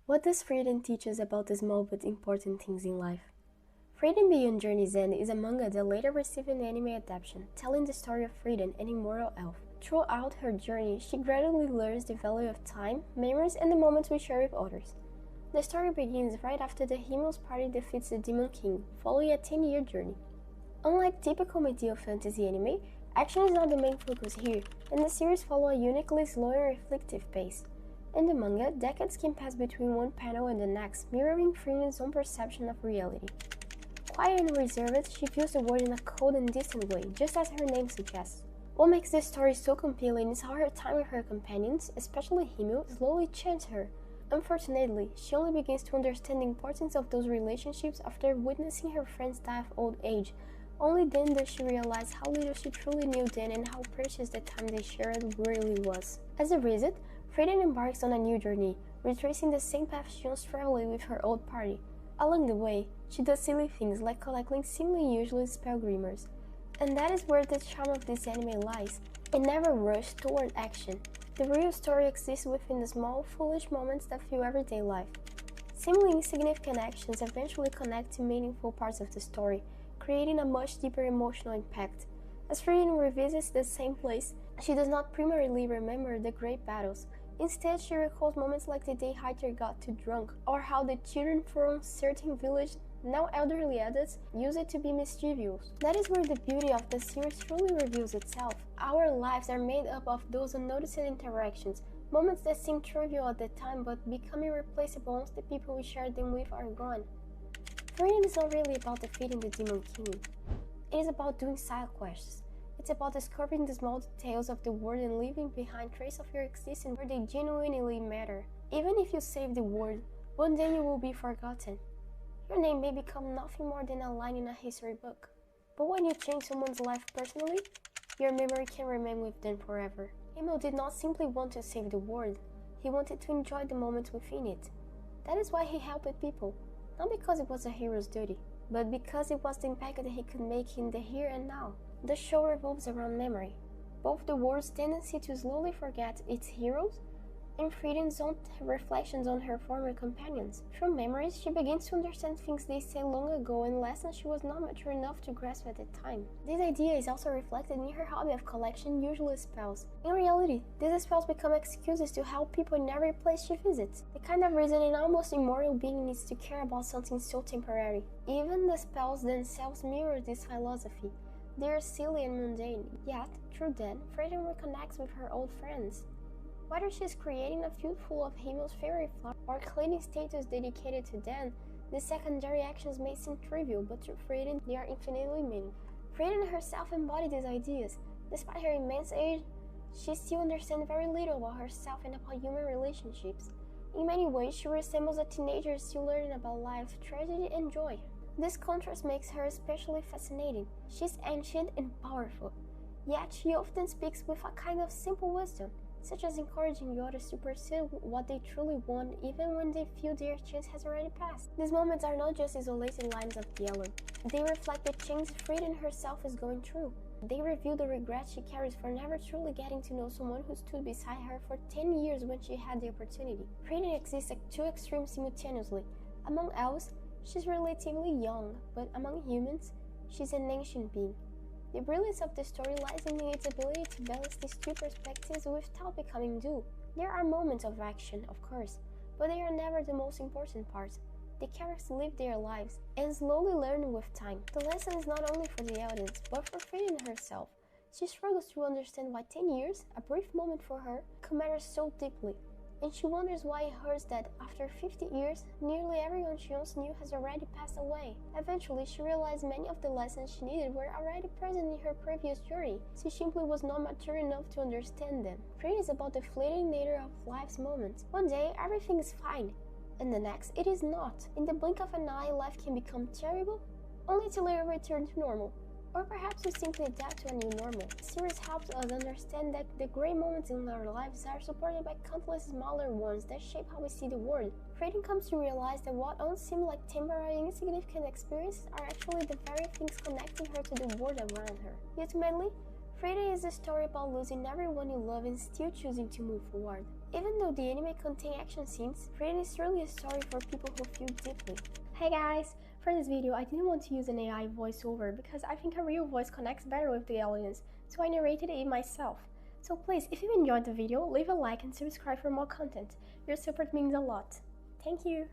What does Frieren teach us about the small but important things in life? Frieren Beyond Journey's End is a manga that later received an anime adaptation, telling the story of Frieren, an immortal elf. Throughout her journey, she gradually learns the value of time, memories, and the moments we share with others. The story begins right after the Himmel's party defeats the Demon King, following a 10-year journey. Unlike typical medieval fantasy anime, action is not the main focus here, and the series follows a uniquely slow and reflective pace. In the manga, decades can pass between one panel and the next, mirroring Frieren's own perception of reality. Quiet and reserved, she views the world in a cold and distant way, just as her name suggests. What makes this story so compelling is how her time with her companions, especially Himmel, slowly changes her. Unfortunately, she only begins to understand the importance of those relationships after witnessing her friends die of old age. Only then does she realize how little she truly knew then and how precious the time they shared really was. As a result, Frieren embarks on a new journey, retracing the same path she once traveled with her old party. Along the way, she does silly things like collecting seemingly useless spellgrimmers. And that is where the charm of this anime lies. It never rushes toward action. The real story exists within the small, foolish moments that fill everyday life. Seemingly insignificant actions eventually connect to meaningful parts of the story, creating a much deeper emotional impact. As Frieren revisits the same place, she does not primarily remember the great battles. Instead, she recalls moments like the day Hider got too drunk, or how the children from certain village, now elderly adults, use it to be mischievous. That is where the beauty of the series truly reveals itself. Our lives are made up of those unnoticed interactions, moments that seem trivial at the time but become irreplaceable once the people we share them with are gone. Frieren is not really about defeating the Demon King. It is about doing side quests. It's about discovering the small details of the world and leaving behind traces of your existence where they genuinely matter. Even if you save the world, one day you will be forgotten. Your name may become nothing more than a line in a history book. But when you change someone's life personally, your memory can remain with them forever. Himmel did not simply want to save the world, he wanted to enjoy the moments within it. That is why he helped people, not because it was a hero's duty, but because it was the impact that he could make in the here and now. The show revolves around memory, both the world's tendency to slowly forget its heroes and Frieden's own reflections on her former companions. Through memories, she begins to understand things they said long ago and lessons she was not mature enough to grasp at the time. This idea is also reflected in her hobby of collecting useless spells. In reality, these spells become excuses to help people in every place she visits. The kind of reason an almost immortal being needs to care about something so temporary. Even the spells themselves mirror this philosophy. They are silly and mundane, yet, through them, Frieren reconnects with her old friends. Whether she's creating a field full of Himmel's favorite flowers or cleaning statues dedicated to them, these secondary actions may seem trivial, but to Frieren, they are infinitely meaningful. Frieren herself embodied these ideas. Despite her immense age, she still understands very little about herself and about human relationships. In many ways, she resembles a teenager still learning about life, tragedy, and joy. This contrast makes her especially fascinating. She's ancient and powerful, yet she often speaks with a kind of simple wisdom, such as encouraging others to pursue what they truly want even when they feel their chance has already passed. These moments are not just isolated lines of dialogue. They reflect the change Frieren herself is going through. They reveal the regret she carries for never truly getting to know someone who stood beside her for 10 years when she had the opportunity. Frieren exists at two extremes simultaneously. Among elves, she's relatively young, but among humans, she's an ancient being. The brilliance of the story lies in its ability to balance these two perspectives without becoming dull. There are moments of action, of course, but they are never the most important part. The characters live their lives and slowly learn with time. The lesson is not only for the audience, but for Frieren herself. She struggles to understand why 10 years, a brief moment for her, could matter so deeply. And she wonders why it hurts that after 50 years, nearly everyone she once knew has already passed away. Eventually, she realized many of the lessons she needed were already present in her previous journey. She simply was not mature enough to understand them. Frieren is about the fleeting nature of life's moments. One day, everything is fine, and the next, it is not. In the blink of an eye, life can become terrible, only to later return to normal. Or perhaps we simply adapt to a new normal. The series helps us understand that the great moments in our lives are supported by countless smaller ones that shape how we see the world. Frieren comes to realize that what once seemed like temporary insignificant experiences are actually the very things connecting her to the world around her. Ultimately, Frieren is a story about losing everyone you love and still choosing to move forward. Even though the anime contains action scenes, Frieren is truly a story for people who feel deeply. Hey guys! For this video, I didn't want to use an AI voiceover because I think a real voice connects better with the audience, so I narrated it myself. So please, if you enjoyed the video, leave a like and subscribe for more content. Your support means a lot. Thank you!